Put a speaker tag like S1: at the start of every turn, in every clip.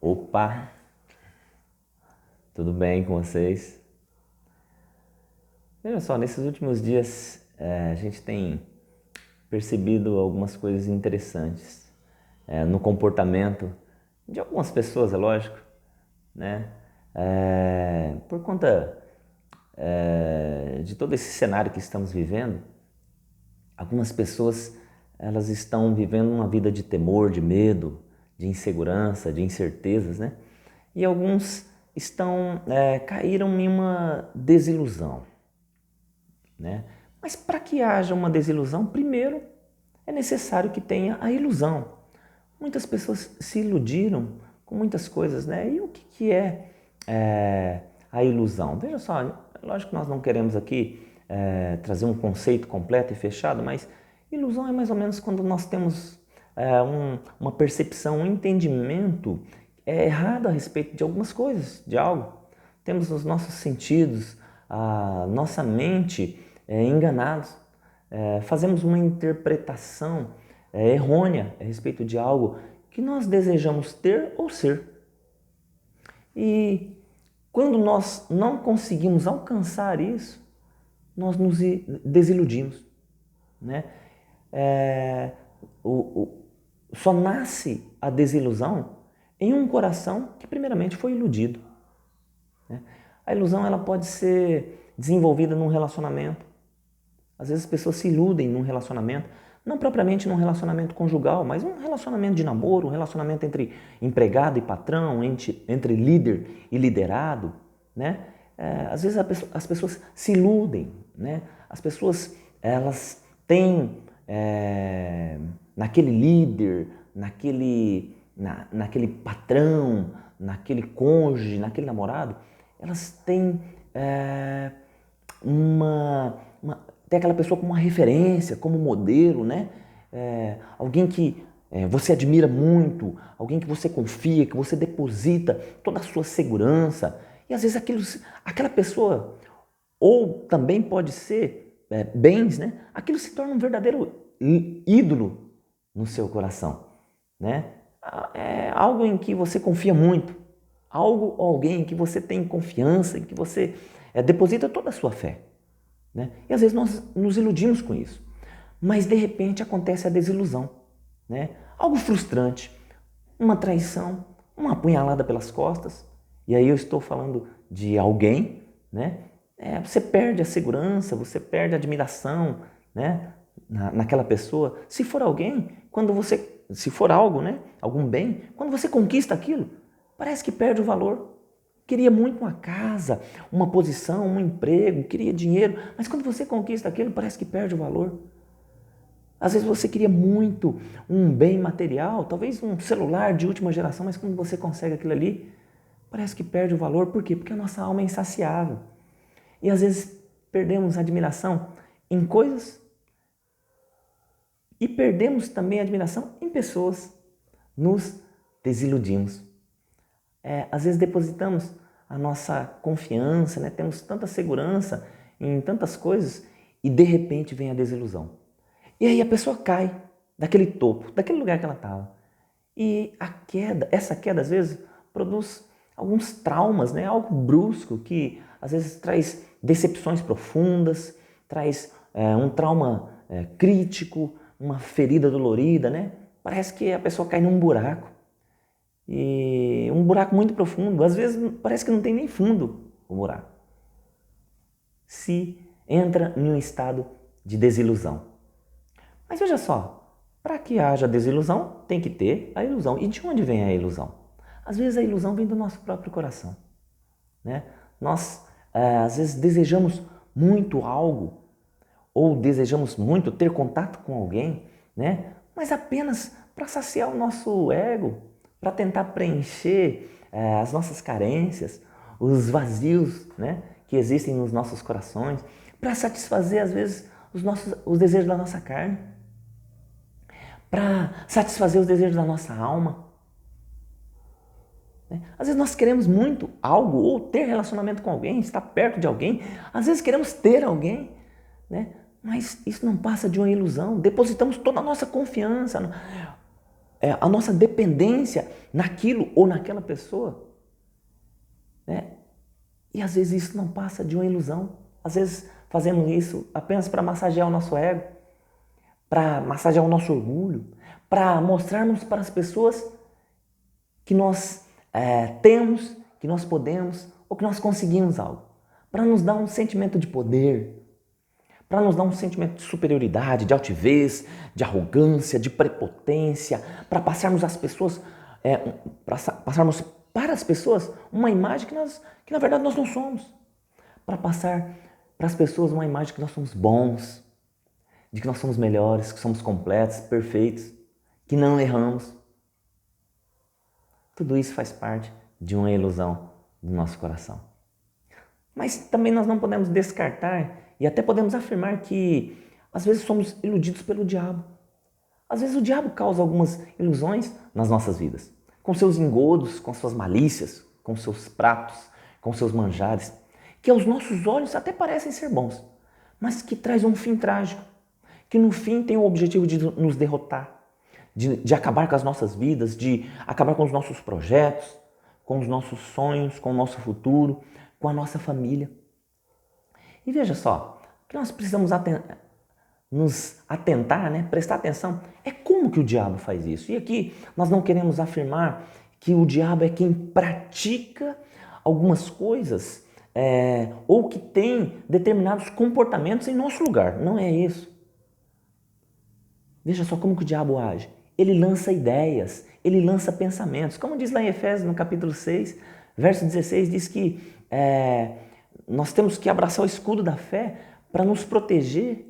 S1: Opa, tudo bem com vocês? Veja só, nesses últimos dias a gente tem percebido algumas coisas interessantes no comportamento de algumas pessoas, é lógico, né? Por conta de todo esse cenário que estamos vivendo, algumas pessoas elas estão vivendo uma vida de temor, de medo, de insegurança, de incertezas, né? E alguns caíram em uma desilusão, né? Mas para que haja uma desilusão, primeiro é necessário que tenha a ilusão. Muitas pessoas se iludiram com muitas coisas, né? E o que é a ilusão? Veja só, lógico que nós não queremos aqui trazer um conceito completo e fechado, mas ilusão é mais ou menos quando nós temos uma percepção, um entendimento errado a respeito de algumas coisas, de algo. Temos os nossos sentidos, a nossa mente enganados. Fazemos uma interpretação errônea a respeito de algo que nós desejamos ter ou ser. E quando nós não conseguimos alcançar isso, nós nos desiludimos, né? Só nasce a desilusão em um coração que primeiramente foi iludido, né? A ilusão ela pode ser desenvolvida num relacionamento. Às vezes as pessoas se iludem num relacionamento, não propriamente num relacionamento conjugal, mas um relacionamento de namoro, um relacionamento entre empregado e patrão, entre líder e liderado, né? Às vezes as pessoas se iludem, né? As pessoas elas têm naquele líder, naquele patrão, naquele cônjuge, naquele namorado, elas têm tem aquela pessoa como uma referência, como modelo, né? Alguém que você admira muito, alguém que você confia, que você deposita toda a sua segurança. E às vezes aquela pessoa, ou também pode ser bens, né? Aquilo se torna um verdadeiro ídolo no seu coração, né? É algo em que você confia muito, algo ou alguém em que você tem confiança, em que você deposita toda a sua fé, né? E às vezes nós nos iludimos com isso, mas de repente acontece a desilusão, né? Algo frustrante, uma traição, uma apunhalada pelas costas, e aí eu estou falando de alguém, né? Você perde a segurança, você perde a admiração, né? Naquela pessoa. Se for alguém, se for algo, né? Algum bem, quando você conquista aquilo, parece que perde o valor. Queria muito uma casa, uma posição, um emprego, queria dinheiro, mas quando você conquista aquilo, parece que perde o valor. Às vezes você queria muito um bem material, talvez um celular de última geração, mas quando você consegue aquilo ali, parece que perde o valor. Por quê? Porque a nossa alma é insaciável. E às vezes perdemos a admiração em coisas e perdemos também a admiração em pessoas. Nos desiludimos. Às vezes depositamos a nossa confiança, né? Temos tanta segurança em tantas coisas e de repente vem a desilusão. E aí a pessoa cai daquele topo, daquele lugar que ela estava. E essa queda às vezes produz alguns traumas, né? Algo brusco que às vezes traz decepções profundas, traz um trauma crítico, uma ferida dolorida, né? Parece que a pessoa cai num buraco. E um buraco muito profundo, às vezes parece que não tem nem fundo o buraco. Se entra em um estado de desilusão. Mas veja só, para que haja desilusão, tem que ter a ilusão. E de onde vem a ilusão? Às vezes a ilusão vem do nosso próprio coração, né? Nós, às vezes, desejamos muito algo, ou desejamos muito ter contato com alguém, né? Mas apenas para saciar o nosso ego, para tentar preencher as nossas carências, os vazios, né, que existem nos nossos corações, para satisfazer, às vezes, os desejos da nossa carne, para satisfazer os desejos da nossa alma. Às vezes nós queremos muito algo, ou ter relacionamento com alguém, estar perto de alguém. Às vezes queremos ter alguém, né? Mas isso não passa de uma ilusão. Depositamos toda a nossa confiança. a nossa dependência naquilo ou naquela pessoa, né? E às vezes isso não passa de uma ilusão. Às vezes fazemos isso apenas para massagear o nosso ego, para massagear o nosso orgulho, para mostrarmos para as pessoas que nós temos, que nós podemos ou que nós conseguimos algo. Para nos dar um sentimento de poder, para nos dar um sentimento de superioridade, de altivez, de arrogância, de prepotência, para passarmos às pessoas, passarmos para as pessoas uma imagem que na verdade nós não somos. Para passar para as pessoas uma imagem que nós somos bons, de que nós somos melhores, que somos completos, perfeitos, que não erramos. Tudo isso faz parte de uma ilusão do nosso coração. Mas também nós não podemos descartar e até podemos afirmar que às vezes somos iludidos pelo diabo. Às vezes o diabo causa algumas ilusões nas nossas vidas, com seus engodos, com suas malícias, com seus pratos, com seus manjares, que aos nossos olhos até parecem ser bons, mas que traz um fim trágico, que no fim tem o objetivo de nos derrotar, de acabar com as nossas vidas, de acabar com os nossos projetos, com os nossos sonhos, com o nosso futuro, com a nossa família. E veja só, o que nós precisamos nos atentar, né? Prestar atenção, é como que o diabo faz isso. E aqui nós não queremos afirmar que o diabo é quem pratica algumas coisas ou que tem determinados comportamentos em nosso lugar. Não é isso. Veja só como que o diabo age. Ele lança ideias, ele lança pensamentos. Como diz lá em Efésios, no capítulo 6, verso 16, diz que nós temos que abraçar o escudo da fé para nos proteger,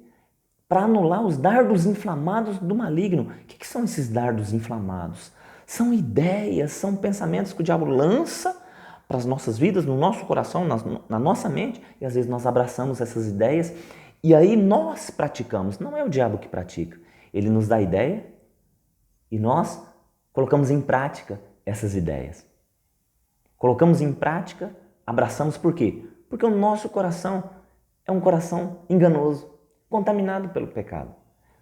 S1: para anular os dardos inflamados do maligno. O que são esses dardos inflamados? São ideias, são pensamentos que o diabo lança para as nossas vidas, no nosso coração, na nossa mente, e às vezes nós abraçamos essas ideias e aí nós praticamos. Não é o diabo que pratica. Ele nos dá ideia e nós colocamos em prática essas ideias. Colocamos em prática, abraçamos por quê? Porque o nosso coração é um coração enganoso, contaminado pelo pecado.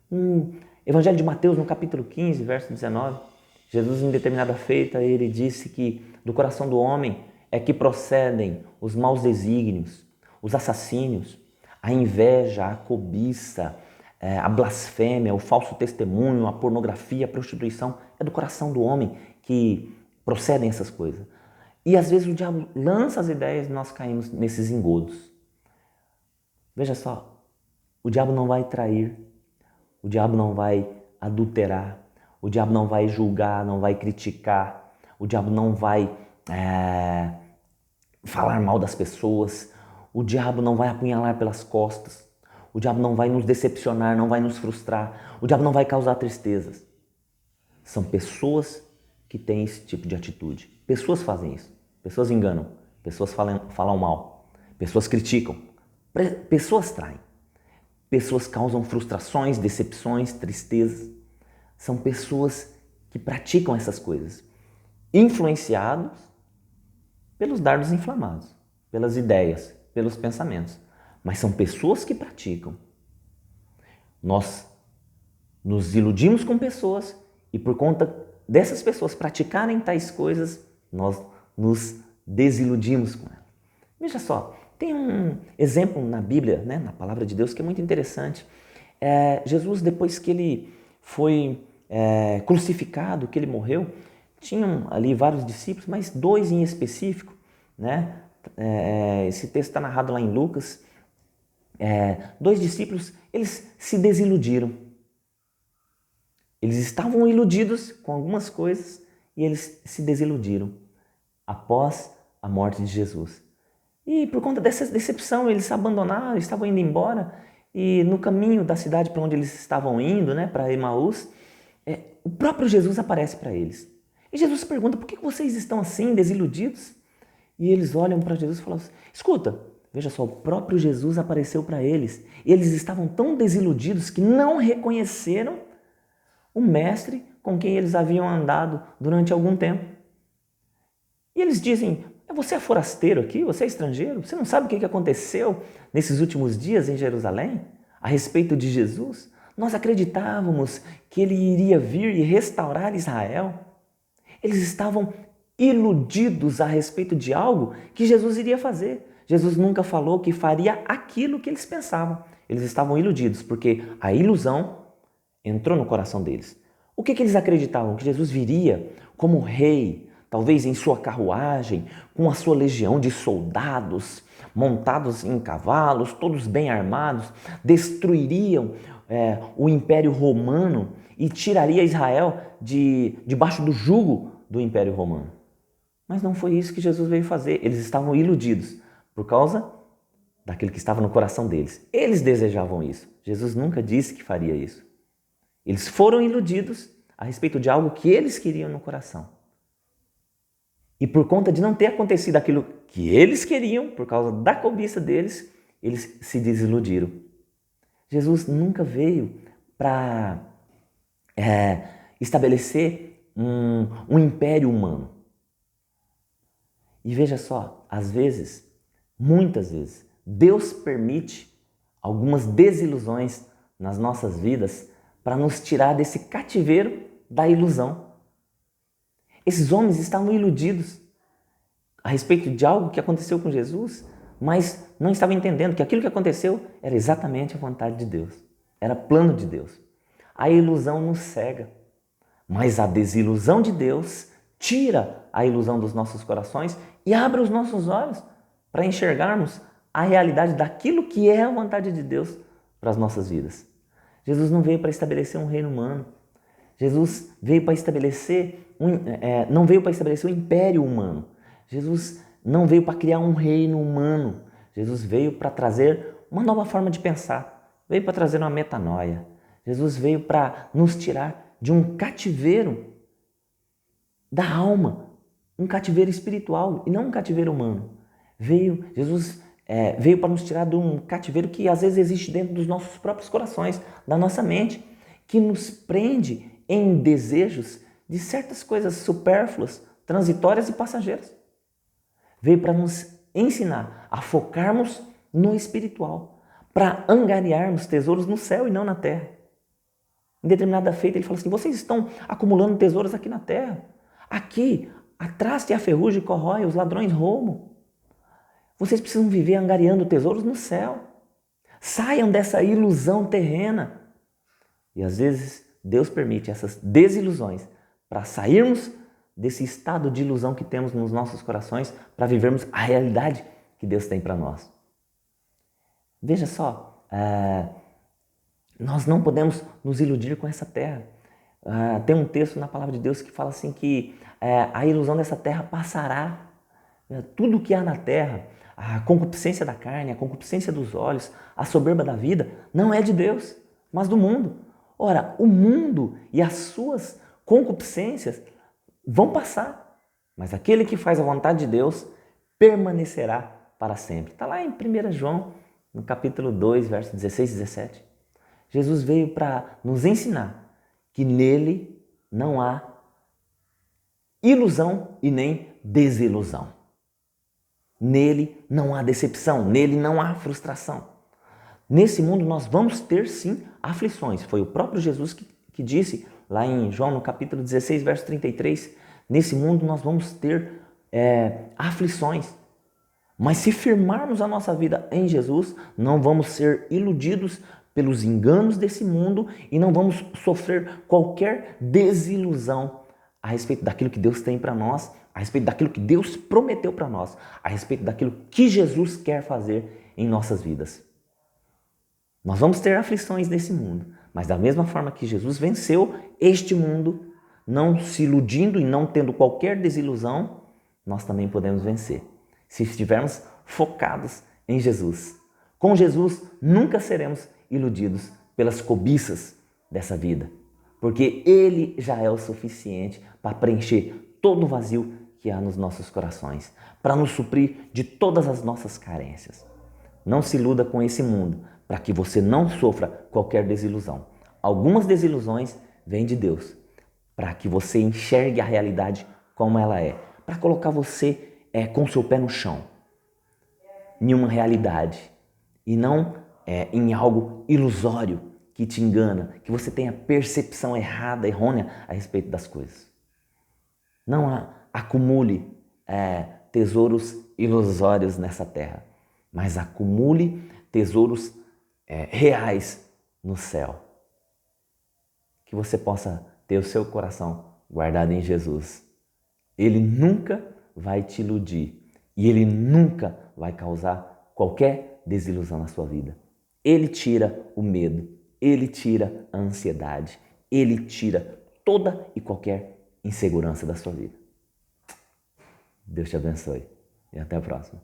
S1: No Evangelho de Mateus, no capítulo 15, verso 19, Jesus, em determinada feita, ele disse que do coração do homem é que procedem os maus desígnios, os assassínios, a inveja, a cobiça, a blasfêmia, o falso testemunho, a pornografia, a prostituição. É do coração do homem que procedem essas coisas. E às vezes o diabo lança as ideias e nós caímos nesses engodos. Veja só, o diabo não vai trair, o diabo não vai adulterar, o diabo não vai julgar, não vai criticar, o diabo não vai falar mal das pessoas, o diabo não vai apunhalar pelas costas, o diabo não vai nos decepcionar, não vai nos frustrar, o diabo não vai causar tristezas. São pessoas que têm esse tipo de atitude. Pessoas fazem isso, pessoas enganam, pessoas falam mal, pessoas criticam, pessoas traem, pessoas causam frustrações, decepções, tristezas. São pessoas que praticam essas coisas, influenciados pelos dardos inflamados, pelas ideias, pelos pensamentos. Mas são pessoas que praticam. Nós nos iludimos com pessoas e por conta dessas pessoas praticarem tais coisas, nós nos desiludimos com elas. Veja só, tem um exemplo na Bíblia, né, na Palavra de Deus, que é muito interessante. Jesus, depois que ele foi crucificado, que ele morreu, tinham ali vários discípulos, mas 2 em específico, né? Esse texto está narrado lá em Lucas. 2 discípulos, eles se desiludiram. Eles estavam iludidos com algumas coisas e eles se desiludiram após a morte de Jesus. E por conta dessa decepção, eles se abandonaram, estavam indo embora e no caminho da cidade para onde eles estavam indo, né, para Emaús, o próprio Jesus aparece para eles. E Jesus pergunta, por que vocês estão assim, desiludidos? E eles olham para Jesus e falam assim, escuta, veja só, o próprio Jesus apareceu para eles. E eles estavam tão desiludidos que não reconheceram o mestre com quem eles haviam andado durante algum tempo. E eles dizem, você é forasteiro aqui? Você é estrangeiro? Você não sabe o que aconteceu nesses últimos dias em Jerusalém a respeito de Jesus? Nós acreditávamos que ele iria vir e restaurar Israel. Eles estavam iludidos a respeito de algo que Jesus iria fazer. Jesus nunca falou que faria aquilo que eles pensavam. Eles estavam iludidos porque a ilusão entrou no coração deles. O que eles acreditavam? Que Jesus viria como rei, talvez em sua carruagem, com a sua legião de soldados, montados em cavalos, todos bem armados, destruiriam o Império Romano e tiraria Israel debaixo do jugo do Império Romano. Mas não foi isso que Jesus veio fazer. Eles estavam iludidos por causa daquilo que estava no coração deles. Eles desejavam isso. Jesus nunca disse que faria isso. Eles foram iludidos a respeito de algo que eles queriam no coração. E por conta de não ter acontecido aquilo que eles queriam, por causa da cobiça deles, eles se desiludiram. Jesus nunca veio para estabelecer um império humano. E veja só, às vezes, muitas vezes, Deus permite algumas desilusões nas nossas vidas para nos tirar desse cativeiro da ilusão. Esses homens estavam iludidos a respeito de algo que aconteceu com Jesus, mas não estavam entendendo que aquilo que aconteceu era exatamente a vontade de Deus, era plano de Deus. A ilusão nos cega, mas a desilusão de Deus tira a ilusão dos nossos corações e abre os nossos olhos para enxergarmos a realidade daquilo que é a vontade de Deus para as nossas vidas. Jesus não veio para estabelecer um reino humano. Jesus veio para estabelecer não veio para estabelecer um império humano. Jesus não veio para criar um reino humano. Jesus veio para trazer uma nova forma de pensar. Veio para trazer uma metanoia. Jesus veio para nos tirar de um cativeiro da alma, um cativeiro espiritual e não um cativeiro humano. Jesus veio para nos tirar de um cativeiro que às vezes existe dentro dos nossos próprios corações, da nossa mente, que nos prende em desejos de certas coisas supérfluas, transitórias e passageiras. Veio para nos ensinar a focarmos no espiritual, para angariarmos tesouros no céu e não na terra. Em determinada feita ele fala assim: vocês estão acumulando tesouros aqui na terra. Aqui, a traça e a ferrugem corrói, os ladrões roubam. Vocês precisam viver angariando tesouros no céu. Saiam dessa ilusão terrena. E às vezes Deus permite essas desilusões para sairmos desse estado de ilusão que temos nos nossos corações, para vivermos a realidade que Deus tem para nós. Veja só, nós não podemos nos iludir com essa terra. Tem um texto na palavra de Deus que fala assim que a ilusão dessa terra passará. Tudo que há na terra, a concupiscência da carne, a concupiscência dos olhos, a soberba da vida, não é de Deus, mas do mundo. Ora, o mundo e as suas concupiscências vão passar, mas aquele que faz a vontade de Deus permanecerá para sempre. Está lá em 1 João, no capítulo 2, versos 16 e 17. Jesus veio para nos ensinar que nele não há ilusão e nem desilusão. Nele não há decepção, nele não há frustração. Nesse mundo nós vamos ter sim aflições. Foi o próprio Jesus que disse lá em João no capítulo 16, verso 33, nesse mundo nós vamos ter aflições. Mas se firmarmos a nossa vida em Jesus, não vamos ser iludidos pelos enganos desse mundo e não vamos sofrer qualquer desilusão a respeito daquilo que Deus tem para nós, a respeito daquilo que Deus prometeu para nós, a respeito daquilo que Jesus quer fazer em nossas vidas. Nós vamos ter aflições nesse mundo, mas da mesma forma que Jesus venceu este mundo, não se iludindo e não tendo qualquer desilusão, nós também podemos vencer, se estivermos focados em Jesus. Com Jesus, nunca seremos iludidos pelas cobiças dessa vida, porque Ele já é o suficiente para preencher todo o vazio que há nos nossos corações, para nos suprir de todas as nossas carências. Não se iluda com esse mundo, para que você não sofra qualquer desilusão. Algumas desilusões vêm de Deus, para que você enxergue a realidade como ela é, para colocar você com o seu pé no chão, em uma realidade, e não em algo ilusório que te engana, que você tenha percepção errada, errônea a respeito das coisas. Não acumule tesouros ilusórios nessa terra, mas acumule tesouros reais no céu. Que você possa ter o seu coração guardado em Jesus. Ele nunca vai te iludir e ele nunca vai causar qualquer desilusão na sua vida. Ele tira o medo, ele tira a ansiedade, ele tira toda e qualquer insegurança da sua vida. Deus te abençoe e até a próxima.